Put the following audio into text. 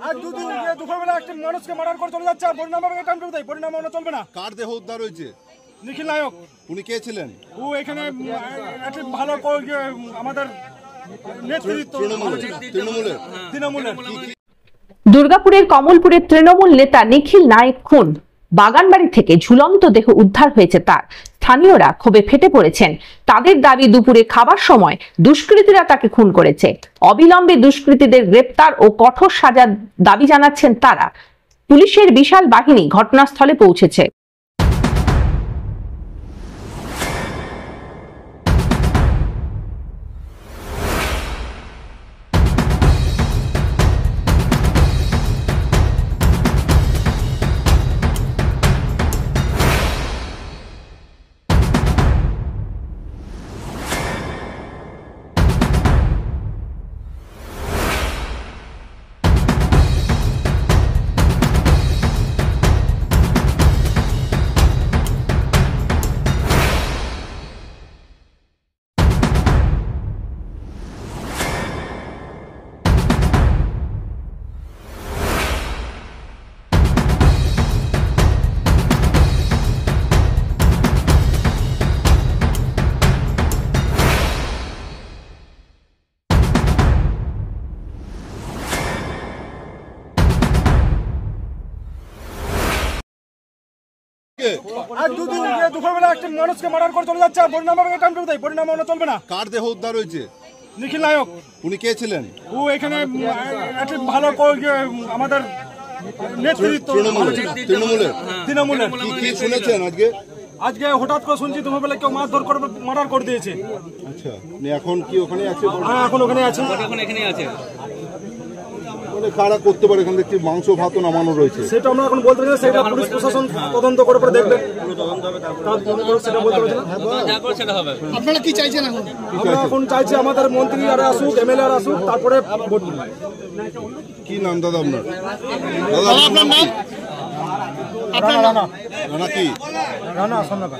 আর দুদিন দুপুরবেলা একটা মানুষকে মার্ডার করে চলে যাচ্ছে, আর পরিণাম হবে এটা আমি পরিণাম আমরা চলবে না। কার দেহ উদ্ধার হয়েছে? নিখিল নায়ক। উনি কে ছিলেন? ও এখানে একটা ভালো আমাদের নেতৃত্ব তৃণমূলের। দুর্গাপুরের কমলপুরের তৃণমূল নেতা নিখিল নায়েক খুন, বাগানবাড়ি থেকে ঝুলন্ত দেহ উদ্ধার হয়েছে তার। স্থানীয়রা ক্ষোভে ফেটে পড়েছেন। তাদের দাবি, দুপুরে খাবার সময় দুষ্কৃতীরা তাকে খুন করেছে। অবিলম্বে দুষ্কৃতীদের গ্রেপ্তার ও কঠোর সাজার দাবি জানাচ্ছেন তারা। পুলিশের বিশাল বাহিনী ঘটনাস্থলে পৌঁছেছে। আর দুদিন দুপুরবেলা একটা মানুষকে মার্ডার করে চলে যাচ্ছে, আর পরিণাম হবে এটা আমি পরিণাম আমরা চলবে না। কার দেহ উদ্ধার হয়েছে? নিখিল নায়ক। উনি কে ছিলেন? ও এখানে একটা ভালো আমাদের নেতৃত্ব তৃণমূলের। কি শুনেছেন আজকে? আজকে হঠাৎ করে শুনছি দুপুরবেলা কেউ মারধর করে মার্ডার করে দিয়েছে। আচ্ছা, এখন কি ওখানে আছে? হ্যাঁ, এখন ওখানে আছে। কারা করতে পারে? এখানে দেখছি মাংস ভাতও নামানো রয়েছে। সেটা আমরা এখন বলতে পারছি না, সেটা পুলিশ প্রশাসন তদন্ত করে পরে দেখবে। সেটা বলতে পারছি না। আপনারা কি চাইছেন এখন? আমরা এখন চাইছি আমাদের মন্ত্রীরা আসুক, এমএলএ আসুক, তারপরে ভোট দিন। কি নাম দাদা আপনার? আপনার নাম? রানা রানা কি? রানা সামনাকা।